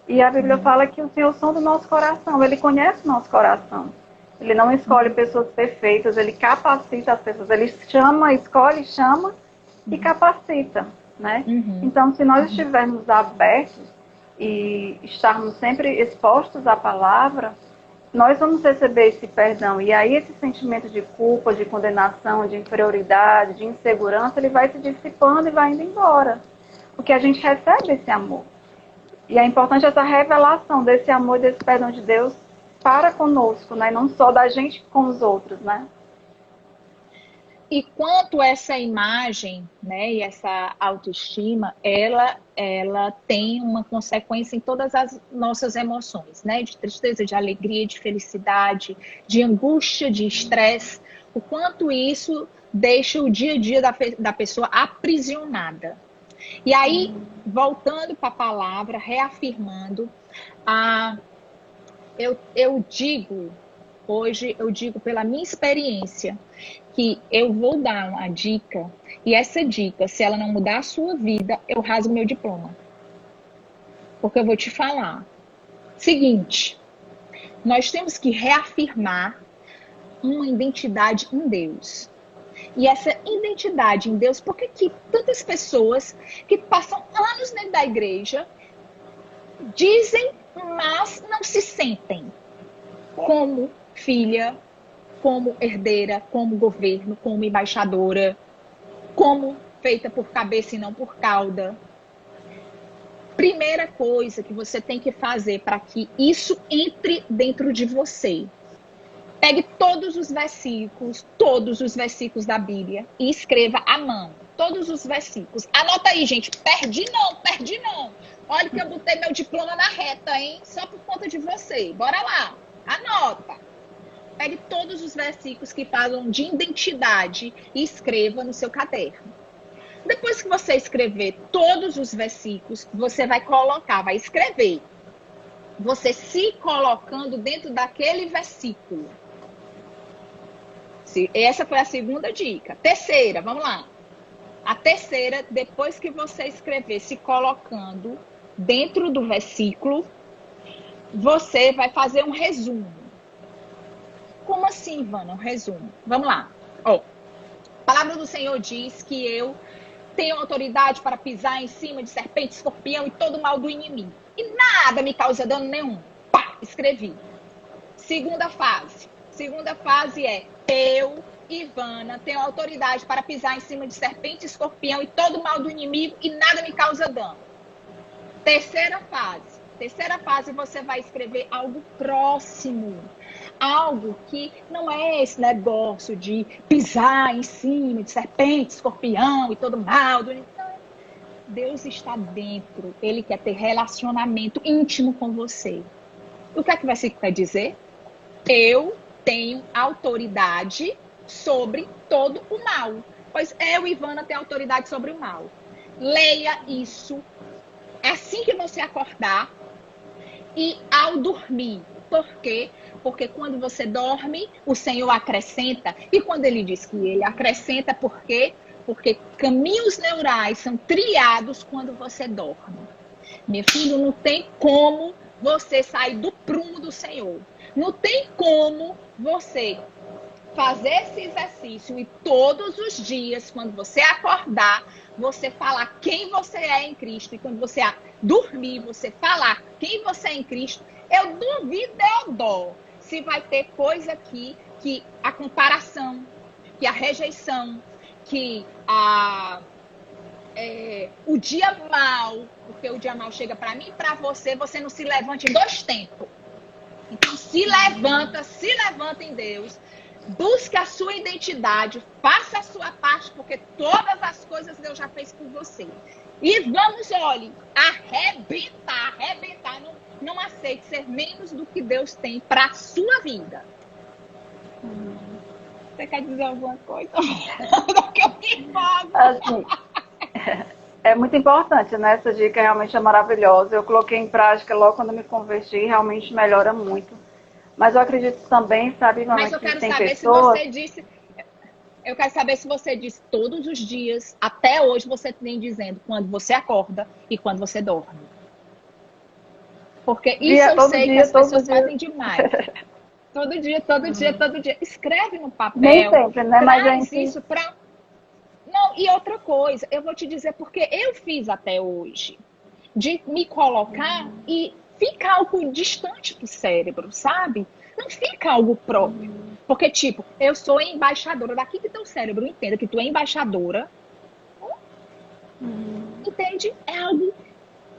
E a Bíblia fala que o Senhor sonda o nosso coração, Ele conhece o nosso coração. Ele não escolhe pessoas perfeitas, Ele capacita as pessoas, Ele chama, escolhe, chama e capacita, né? Então, se nós estivermos abertos e estarmos sempre expostos à palavra, nós vamos receber esse perdão. E aí esse sentimento de culpa, de condenação, de inferioridade, de insegurança, ele vai se dissipando e vai indo embora. Porque a gente recebe esse amor. E é importante essa revelação desse amor e desse perdão de Deus para conosco, né? Não só da gente com os outros, né? E quanto essa imagem, né, e essa autoestima, ela tem uma consequência em todas as nossas emoções, né? De tristeza, de alegria, de felicidade, de angústia, de estresse. O quanto isso deixa o dia a dia da pessoa aprisionada. E aí, voltando para a palavra, reafirmando, hoje eu digo pela minha experiência, que eu vou dar uma dica, e essa dica, se ela não mudar a sua vida, eu rasgo meu diploma. Porque eu vou te falar. Seguinte, nós temos que reafirmar uma identidade em Deus. E essa identidade em Deus, por que tantas pessoas que passam anos dentro da igreja dizem, mas não se sentem como filha, como herdeira, como governo, como embaixadora, como feita por cabeça e não por cauda? Primeira coisa que você tem que fazer para que isso entre dentro de você. Pegue todos os versículos da Bíblia e escreva à mão. Todos os versículos. Anota aí, gente. Perdi não. Olha que eu botei meu diploma na reta, hein? Só por conta de você. Bora lá. Anota. Pegue todos os versículos que falam de identidade e escreva no seu caderno. Depois que você escrever todos os versículos, você vai escrever. Você se colocando dentro daquele versículo. Essa foi a segunda dica. Terceira, vamos lá. A terceira, depois que você escrever se colocando dentro do versículo, você vai fazer um resumo. Como assim, Ivana? Um resumo. Vamos lá. A palavra do Senhor diz que eu tenho autoridade para pisar em cima de serpente, escorpião e todo o mal do inimigo. E nada me causa dano nenhum. Pá, escrevi. Segunda fase. Segunda fase é: eu, Ivana, tenho autoridade para pisar em cima de serpente, escorpião e todo o mal do inimigo e nada me causa dano. Terceira fase. Terceira fase, você vai escrever algo próximo. Algo que não é esse negócio de pisar em cima de serpente, escorpião e todo o mal do inimigo. Deus está dentro. Ele quer ter relacionamento íntimo com você. O que é que vai dizer? Eu tenho autoridade sobre todo o mal. Pois eu, Ivana, tenho autoridade sobre o mal. Leia isso assim que você acordar e ao dormir. Por quê? Porque quando você dorme, o Senhor acrescenta. E quando ele diz que ele acrescenta, por quê? Porque caminhos neurais são triados quando você dorme. Meu filho, não tem como você sair do prumo do Senhor. Não tem como você fazer esse exercício e todos os dias, quando você acordar, você falar quem você é em Cristo. E quando você dormir, você falar quem você é em Cristo. Eu duvido, Deodó, se vai ter coisa aqui que a comparação, que a rejeição, que o dia mal, porque o dia mal chega para mim e para você, você não se levante em 2 tempos. Então se levanta em Deus. Busque a sua identidade, faça a sua parte, porque todas as coisas Deus já fez por você. E vamos, olhe, arrebentar. Não aceite ser menos do que Deus tem para a sua vida. Você quer dizer alguma coisa? Que eu me empolgo. Assim, é muito importante, né? Essa dica realmente é maravilhosa. Eu coloquei em prática logo quando me converti, realmente melhora muito. Mas eu acredito também, sabe, Ivana, Mas eu que quero tem saber pessoas... se você disse... Eu quero saber se você diz todos os dias, até hoje você vem dizendo quando você acorda e quando você dorme. Porque isso eu sei que as pessoas fazem demais. Todo dia. Escreve no Nem papel, sempre, né? Mas a traz gente... isso para... Não, e outra coisa, eu vou te dizer porque eu fiz até hoje, de me colocar e fica algo distante do cérebro, sabe? Não fica algo próprio. Porque, tipo, eu sou embaixadora daqui que teu cérebro entenda que tu é embaixadora. Entende? É algo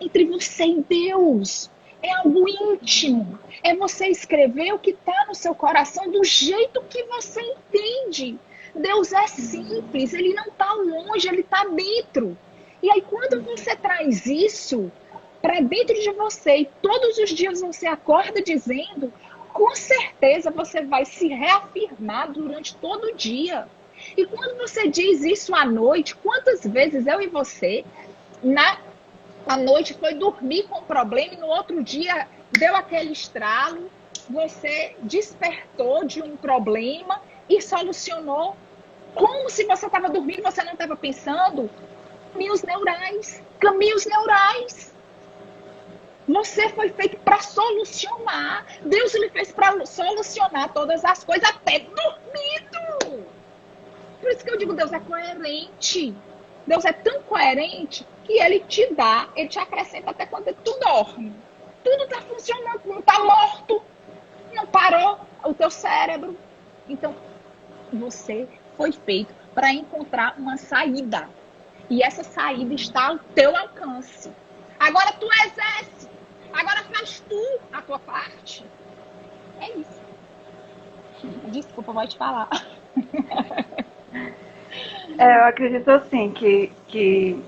entre você e Deus. É algo íntimo. É você escrever o que está no seu coração do jeito que você entende. Deus é simples, ele não está longe, ele está dentro. E aí, quando você traz isso para dentro de você e todos os dias você acorda dizendo, com certeza você vai se reafirmar durante todo o dia. E quando você diz isso à noite, quantas vezes eu e você, à noite, foi dormir com um problema e no outro dia deu aquele estralo, você despertou de um problema e solucionou. Como se você estava dormindo e você não estava pensando? Caminhos neurais. Você foi feito para solucionar. Deus lhe fez para solucionar todas as coisas, até dormindo. Por isso que eu digo, Deus é coerente. Deus é tão coerente que ele te acrescenta até quando tu dorme. Tudo está funcionando, não está morto, não parou o teu cérebro. Então, você foi feito para encontrar uma saída. E essa saída está ao teu alcance. Agora tu exerce. Agora faz tu a tua parte. É isso. Desculpa, pode falar. Eu acredito assim que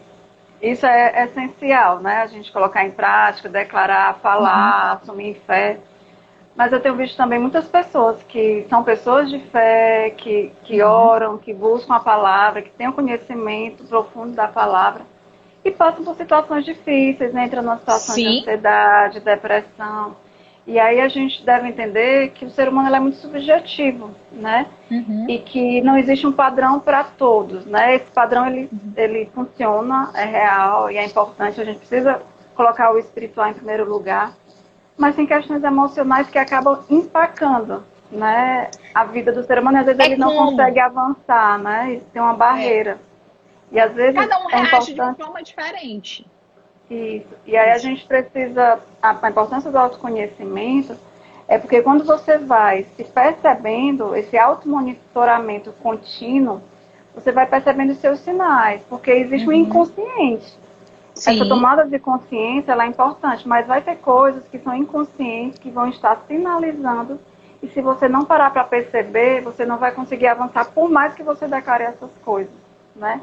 isso é essencial, né? A gente colocar em prática, declarar, falar, assumir fé. Mas eu tenho visto também muitas pessoas que são pessoas de fé, que oram, que buscam a palavra, que têm um conhecimento profundo da palavra e passam por situações difíceis, né? Entram numa situação de ansiedade, depressão. E aí a gente deve entender que o ser humano ele é muito subjetivo, né? E que não existe um padrão para todos, né? Esse padrão ele funciona, é real e é importante. A gente precisa colocar o espiritual em primeiro lugar. Mas tem questões emocionais que acabam empacando, né, a vida do ser humano. E às vezes ele não consegue avançar, né? Tem uma barreira. E às vezes cada um reage de uma forma diferente. Isso. E aí a gente precisa... A importância do autoconhecimento é porque quando você vai se percebendo, esse automonitoramento contínuo, você vai percebendo os seus sinais. Porque existe um inconsciente. Sim. Essa tomada de consciência ela é importante, mas vai ter coisas que são inconscientes, que vão estar sinalizando, e se você não parar para perceber, você não vai conseguir avançar, por mais que você declare essas coisas, né?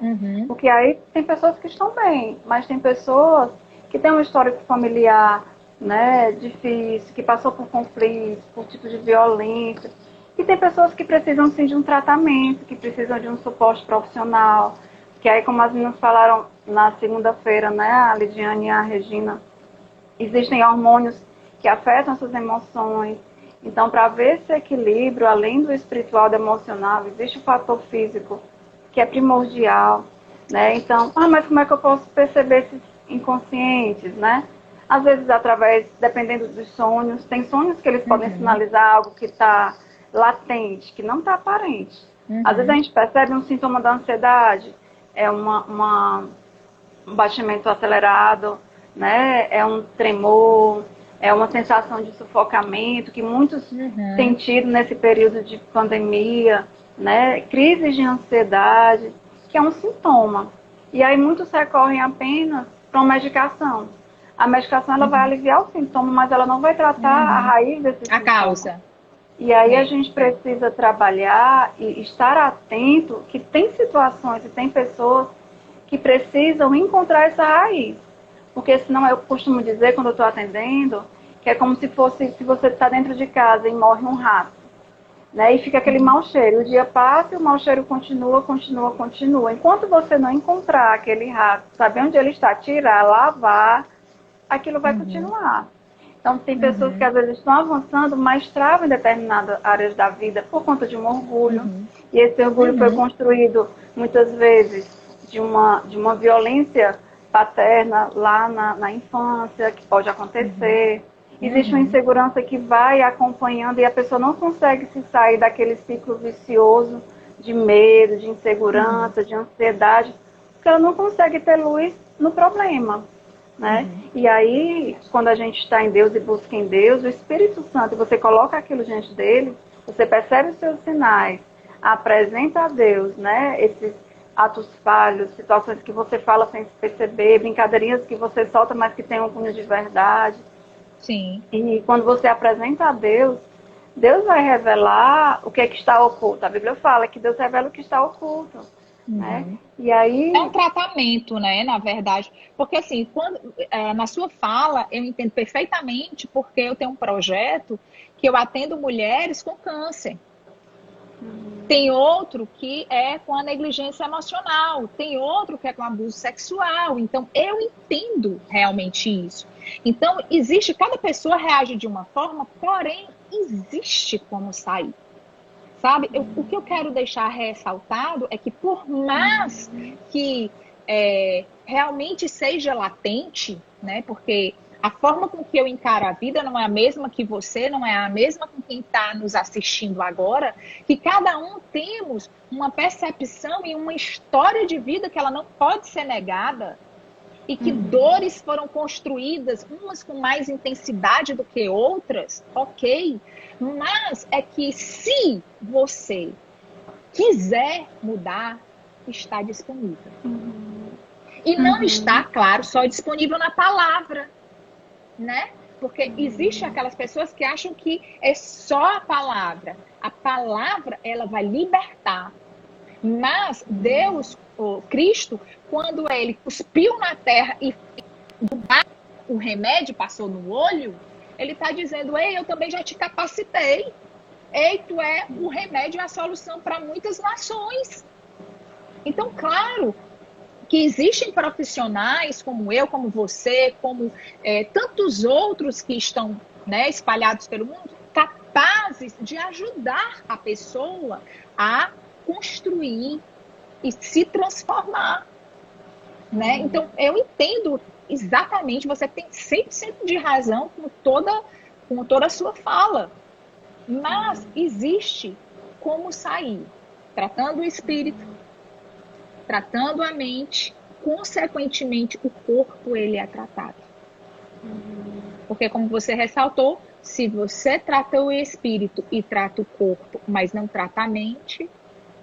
Porque aí tem pessoas que estão bem, mas tem pessoas que têm um histórico familiar, né, difícil, que passou por conflitos, por tipos de violência, E tem pessoas que precisam sim de um tratamento, que precisam de um suporte profissional, que aí, como as meninas falaram na segunda-feira, né, a Lidiane e a Regina, existem hormônios que afetam essas emoções. Então, para ver esse equilíbrio, além do espiritual e do emocional, existe o fator físico, que é primordial, né? Então, mas como é que eu posso perceber esses inconscientes, né? Às vezes, através, dependendo dos sonhos, tem sonhos que eles podem sinalizar algo que está latente, que não está aparente. Às vezes a gente percebe um sintoma da ansiedade, é um batimento acelerado, né? É um tremor, é uma sensação de sufocamento, que muitos têm tido nesse período de pandemia, né? Crises de ansiedade, que é um sintoma. E aí muitos recorrem apenas para uma medicação. A medicação ela vai aliviar o sintoma, mas ela não vai tratar a raiz desse sintoma. A causa. E aí a gente precisa trabalhar e estar atento que tem situações e tem pessoas que precisam encontrar essa raiz. Porque senão eu costumo dizer, quando eu estou atendendo, que é como se fosse, se você está dentro de casa e morre um rato, né? E fica aquele mau cheiro. O dia passa e o mau cheiro continua. Enquanto você não encontrar aquele rato, saber onde ele está, tirar, lavar, aquilo vai continuar. Então, tem pessoas que às vezes estão avançando, mas travam em determinadas áreas da vida por conta de um orgulho. E esse orgulho foi construído, muitas vezes, de uma violência paterna lá na infância, que pode acontecer. Existe uma insegurança que vai acompanhando e a pessoa não consegue se sair daquele ciclo vicioso de medo, de insegurança, de ansiedade, porque ela não consegue ter luz no problema. Né? E aí, quando a gente está em Deus e busca em Deus, o Espírito Santo, você coloca aquilo diante dele, você percebe os seus sinais, apresenta a Deus, né? Esses atos falhos, situações que você fala sem perceber, brincadeirinhas que você solta, mas que tem um cunho de verdade. Sim. E quando você apresenta a Deus, Deus vai revelar o que é que está oculto. A Bíblia fala que Deus revela o que está oculto. Né? E aí... É um tratamento, né, na verdade. Porque, assim, na sua fala, eu entendo perfeitamente, porque eu tenho um projeto que eu atendo mulheres com câncer. Tem outro que é com a negligência emocional, tem outro que é com abuso sexual. Então, eu entendo realmente isso. Então, cada pessoa reage de uma forma, porém, existe como sair. Sabe? O que eu quero deixar ressaltado é que por mais que realmente seja latente, né? Porque a forma com que eu encaro a vida não é a mesma que você, não é a mesma com quem está nos assistindo agora, que cada um temos uma percepção e uma história de vida que ela não pode ser negada, e que dores foram construídas, umas com mais intensidade do que outras, ok. Mas é que se você quiser mudar, está disponível. E não está, claro, só disponível na palavra, né? Porque existe aquelas pessoas que acham que é só a palavra. A palavra, ela vai libertar. Mas Deus, o Cristo, quando ele cuspiu na terra e o remédio passou no olho, ele está dizendo, ei, eu também já te capacitei. Ei, tu é o remédio e a solução para muitas nações. Então, claro que existem profissionais como eu, como você, como tantos outros que estão, né, espalhados pelo mundo, capazes de ajudar a pessoa a construir e se transformar, né? Então, eu entendo exatamente, você tem 100% de razão com toda a sua fala, mas existe como sair, tratando o espírito, tratando a mente, consequentemente o corpo ele é tratado. Porque como você ressaltou, se você trata o espírito e trata o corpo, mas não trata a mente,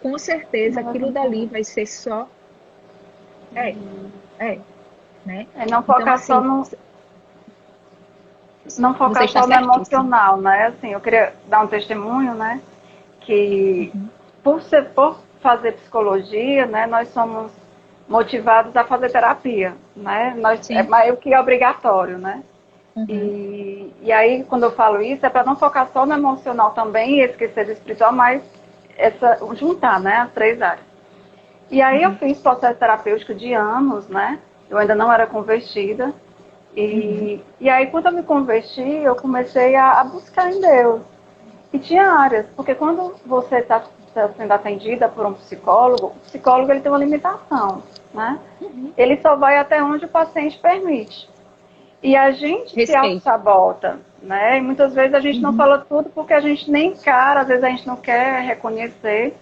com certeza aquilo dali vai ser só... né? Não focar então, assim, não focar só no emocional, né? Assim, eu queria dar um testemunho, né? Que por fazer psicologia, né? Nós somos motivados a fazer terapia, né? É meio que obrigatório, né? E aí, quando eu falo isso, é para não focar só no emocional também e esquecer do espiritual, mas juntar, né, as 3 áreas. E aí eu fiz processo terapêutico de anos, né? Eu ainda não era convertida. E aí, quando eu me converti, eu comecei a buscar em Deus. E tinha áreas, porque quando você está sendo atendida por um psicólogo, o psicólogo ele tem uma limitação, né? Ele só vai até onde o paciente permite. E a gente se auto-sabota, né? E muitas vezes a gente não fala tudo porque a gente nem encara, às vezes a gente não quer reconhecer.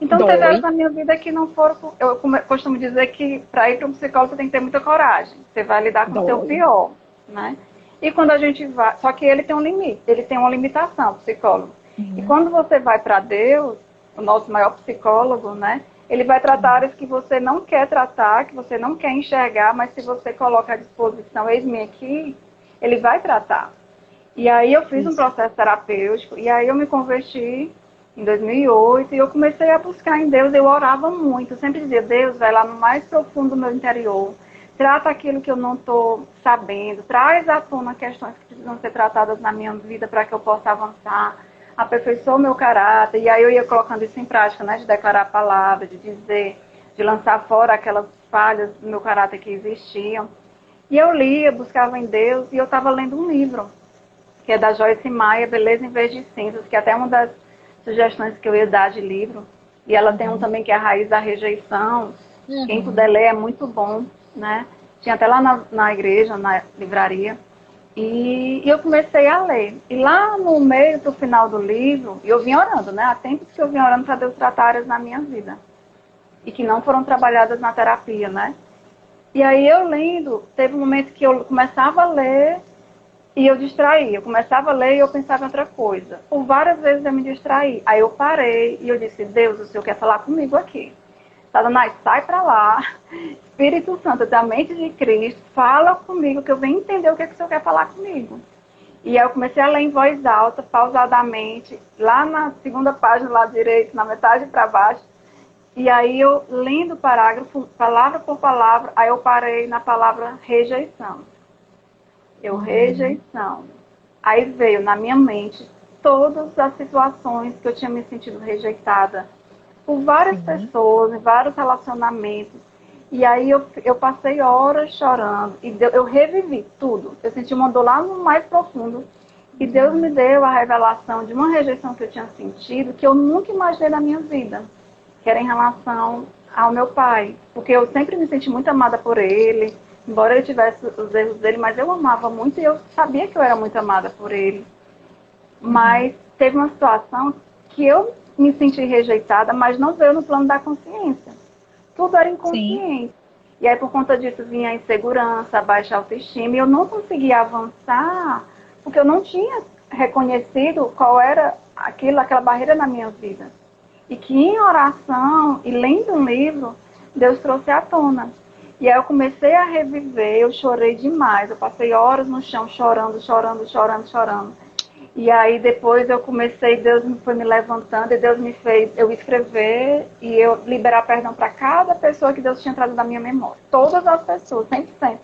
Então, teve áreas na minha vida que não foram... Eu costumo dizer que para ir para um psicólogo você tem que ter muita coragem. Você vai lidar com o seu pior, né? E quando a gente vai... Só que ele tem um limite, ele tem uma limitação, o psicólogo. E quando você vai para Deus, o nosso maior psicólogo, né? Ele vai tratar áreas que você não quer tratar, que você não quer enxergar, mas se você coloca à disposição, eis-me aqui, ele vai tratar. E aí eu fiz um processo terapêutico, e aí eu me converti em 2008, e eu comecei a buscar em Deus, eu orava muito, eu sempre dizia, Deus, vai lá no mais profundo do meu interior, trata aquilo que eu não estou sabendo, traz à tona questões que precisam ser tratadas na minha vida para que eu possa avançar, aperfeiçoa o meu caráter, e aí eu ia colocando isso em prática, né, de declarar a palavra, de dizer, de lançar fora aquelas falhas do meu caráter que existiam. E eu lia, buscava em Deus, e eu estava lendo um livro, que é da Joyce Meyer, Beleza em Vez de Cinzas, que é até uma das sugestões que eu ia dar de livro. E ela tem um também que é A Raiz da Rejeição. Quem puder ler é muito bom, né? Tinha até lá na igreja, na livraria. E eu comecei a ler. E lá no meio do final do livro, eu vim orando, né? Há tempos que eu vim orando para Deus tratar áreas na minha vida. E que não foram trabalhadas na terapia, né? E aí eu lendo, teve um momento que eu começava a ler e eu distraía. Eu começava a ler e eu pensava em outra coisa. Por várias vezes eu me distraí. Aí eu parei e eu disse, Deus, o Senhor quer falar comigo aqui. Satanás, sai pra lá. Espírito Santo, da mente de Cristo, fala comigo que eu venho entender o que o Senhor quer falar comigo. E aí eu comecei a ler em voz alta, pausadamente, lá na segunda página, do lado direito, na metade para baixo. E aí eu lendo o parágrafo, palavra por palavra, aí eu parei na palavra rejeição. Rejeição. Aí veio na minha mente todas as situações que eu tinha me sentido rejeitada por várias pessoas, em vários relacionamentos. E aí eu passei horas chorando. E eu revivi tudo. Eu senti uma dor lá no mais profundo. E Deus me deu a revelação de uma rejeição que eu tinha sentido, que eu nunca imaginei na minha vida. Que era em relação ao meu pai. Porque eu sempre me senti muito amada por ele. Embora ele tivesse os erros dele, mas eu amava muito e eu sabia que eu era muito amada por ele. Mas teve uma situação que eu me senti rejeitada, mas não veio no plano da consciência. Tudo era inconsciente. Sim. E aí, por conta disso, vinha a insegurança, a baixa autoestima, e eu não conseguia avançar, porque eu não tinha reconhecido qual era aquela barreira na minha vida. E que em oração e lendo um livro, Deus trouxe à tona. E aí eu comecei a reviver, eu chorei demais, eu passei horas no chão chorando. E aí depois eu comecei, Deus foi me levantando e Deus me fez eu escrever e eu liberar perdão para cada pessoa que Deus tinha trazido da minha memória. Todas as pessoas, 100%.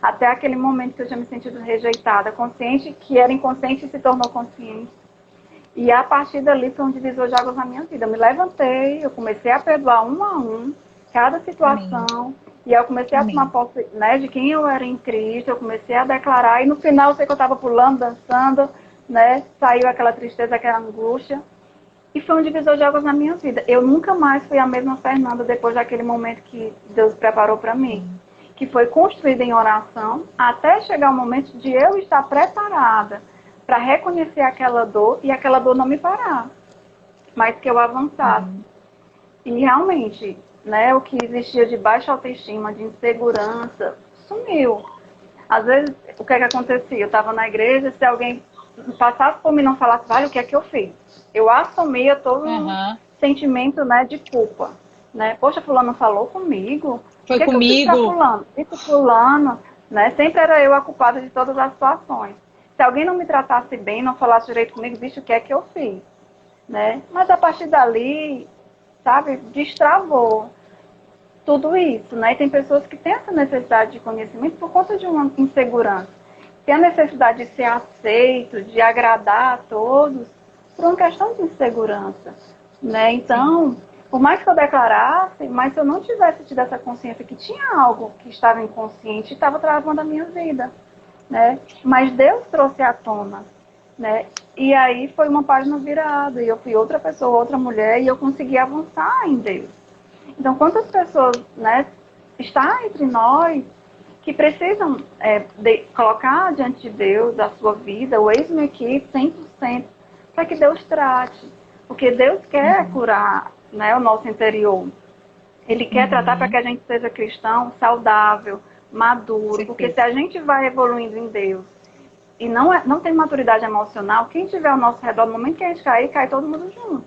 Até aquele momento que eu tinha me sentido rejeitada, consciente, que era inconsciente e se tornou consciente. E a partir dali foi um divisor de águas na minha vida. Eu me levantei, eu comecei a perdoar um a um, cada situação. Amém. E aí eu comecei a tomar posse, né, de quem eu era em Cristo, eu comecei a declarar. E no final eu sei que eu estava pulando, dançando, né, saiu aquela tristeza, aquela angústia. E foi um divisor de águas na minha vida. Eu nunca mais fui a mesma Fernanda depois daquele momento que Deus preparou para mim. Que foi construída em oração, até chegar o momento de eu estar preparada para reconhecer aquela dor e aquela dor não me parar, mas que eu avançasse. E realmente, né, o que existia de baixa autoestima, de insegurança, sumiu. Às vezes, o que é que acontecia? Eu estava na igreja, se alguém passasse por mim e não falasse, vale, o que é que eu fiz? Eu assumia todo um sentimento, né, de culpa. Né? Poxa, fulano falou comigo. Foi que comigo. Que eu fiz fulano? Isso fulano, né? Sempre era eu a culpada de todas as situações. Se alguém não me tratasse bem, não falasse direito comigo, vixe, o que é que eu fiz? Né? Mas a partir dali, sabe, destravou tudo isso, né? E tem pessoas que têm essa necessidade de conhecimento por conta de uma insegurança. tem a necessidade de ser aceito, de agradar a todos, por uma questão de insegurança, né? Então, por mais que eu declarasse, mas se eu não tivesse tido essa consciência que tinha algo que estava inconsciente e estava travando a minha vida, né? Mas Deus trouxe à tona, né? E aí foi uma página virada, e eu fui outra pessoa, outra mulher, e eu consegui avançar em Deus. Então, quantas pessoas, né, está entre nós que precisam colocar diante de Deus a sua vida, o eis-me aqui 100%, para que Deus trate. Porque Deus quer curar, né, o nosso interior. Ele quer tratar para que a gente seja cristão saudável, maduro. Porque se a gente vai evoluindo em Deus e não tem maturidade emocional, quem tiver ao nosso redor, no momento que a gente cair, cai todo mundo junto,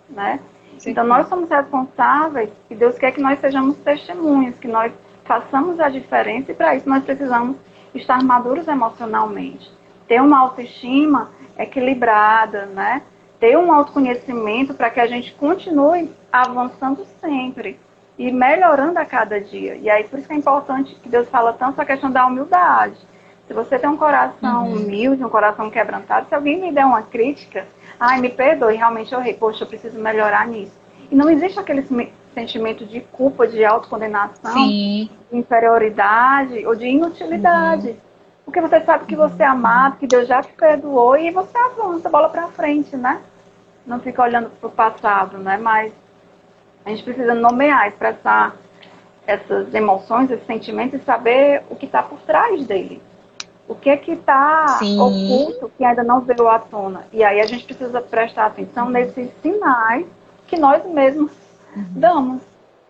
né? Então, nós somos responsáveis e Deus quer que nós sejamos testemunhas, que nós façamos a diferença, e para isso nós precisamos estar maduros emocionalmente. Ter uma autoestima equilibrada, né? Ter um autoconhecimento para que a gente continue avançando sempre e melhorando a cada dia. E aí, por isso que é importante que Deus fala tanto a questão da humildade. Se você tem um coração humilde, um coração quebrantado, se alguém me der uma crítica, ai, me perdoe, realmente eu errei, poxa, eu preciso melhorar nisso. E não existe aquele sentimento de culpa, de autocondenação, de inferioridade ou de inutilidade. Porque você sabe que você é amado, que Deus já te perdoou e você avança, bola pra frente, né? Não fica olhando pro passado, né? Mas a gente precisa nomear, expressar essas emoções, esses sentimentos e saber o que está por trás dele. O que é que está oculto, que ainda não veio à tona. E aí a gente precisa prestar atenção nesses sinais que nós mesmos damos,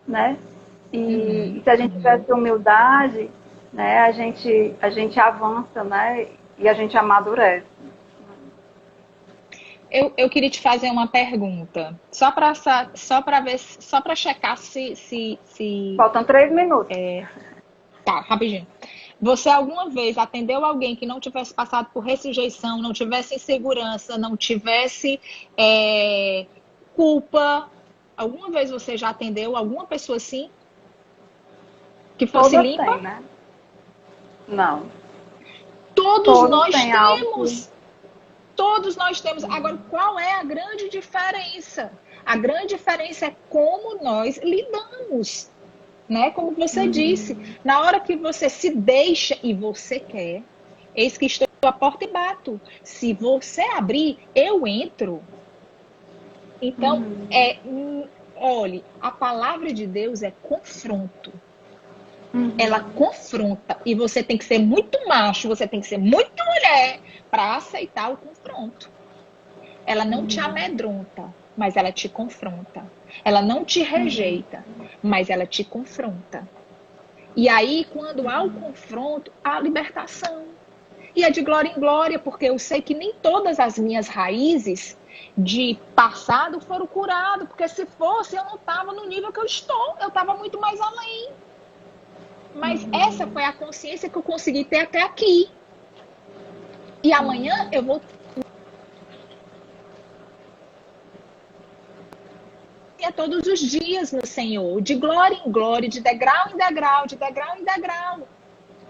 né? E se a gente tivesse humildade, né, a gente avança, né? E a gente amadurece. Eu queria te fazer uma pergunta, só para ver, só para checar se... Faltam 3 minutos. Tá, rapidinho. Você alguma vez atendeu alguém que não tivesse passado por rejeição, não tivesse insegurança, não tivesse culpa? Alguma vez você já atendeu alguma pessoa assim? Que fosse Todas limpa? têm, né? Não. Todos nós temos. Algo. Todos nós temos. Agora, qual é a grande diferença? A grande diferença é como nós lidamos. Né? Como você disse, na hora que você se deixa e você quer, eis que estou à porta e bato. Se você abrir, eu entro. Então, olhe, a palavra de Deus é confronto. Ela confronta. E você tem que ser muito macho, você tem que ser muito mulher para aceitar o confronto. Ela não te amedronta, mas ela te confronta. Ela não te rejeita, mas ela te confronta. E aí, quando há o confronto, há a libertação. E é de glória em glória, porque eu sei que nem todas as minhas raízes de passado foram curadas. Porque se fosse, eu não estava no nível que eu estou. Eu estava muito mais além. Mas essa foi a consciência que eu consegui ter até aqui. E amanhã eu vou... todos os dias no Senhor, de glória em glória, de degrau em degrau, de degrau em degrau.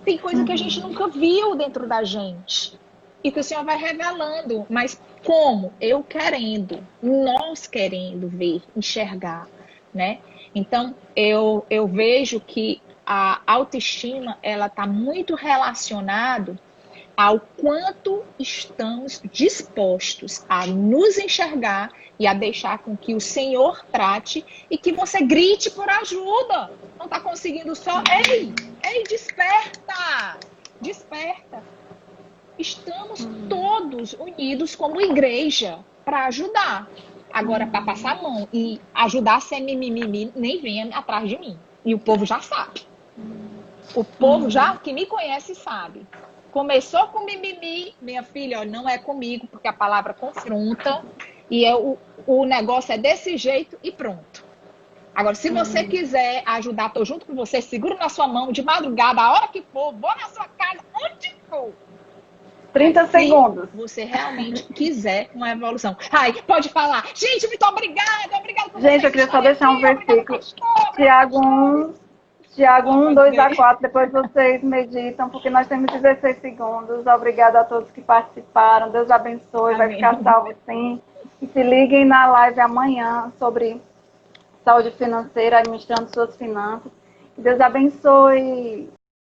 Tem coisa que a gente nunca viu dentro da gente e que o Senhor vai revelando, mas como? Eu querendo, nós querendo ver, enxergar, né? Então, eu vejo que a autoestima, ela está muito relacionado ao quanto estamos dispostos a nos enxergar e a deixar com que o Senhor trate e que você grite por ajuda. Não está conseguindo só? Ei, desperta! Desperta! Estamos todos unidos como igreja para ajudar. Agora, para passar a mão e ajudar sem mimimi, nem venha atrás de mim. E o povo já sabe. O povo já que me conhece sabe. Começou com mimimi, minha filha, ó, não é comigo, porque a palavra confronta e o negócio é desse jeito e pronto. Agora, se você quiser ajudar, estou junto com você, seguro na sua mão, de madrugada, a hora que for, vou na sua casa, onde for. 30 segundos. Se você realmente quiser uma evolução. Ai, pode falar. Gente, muito obrigada por Gente, eu queria só deixar um versículo. Tiago, 1, 2 a 4, depois vocês meditam, porque nós temos 16 segundos. Obrigada a todos que participaram. Deus abençoe, vai ficar salvo sim. E se liguem na live amanhã sobre saúde financeira, administrando suas finanças. Deus abençoe.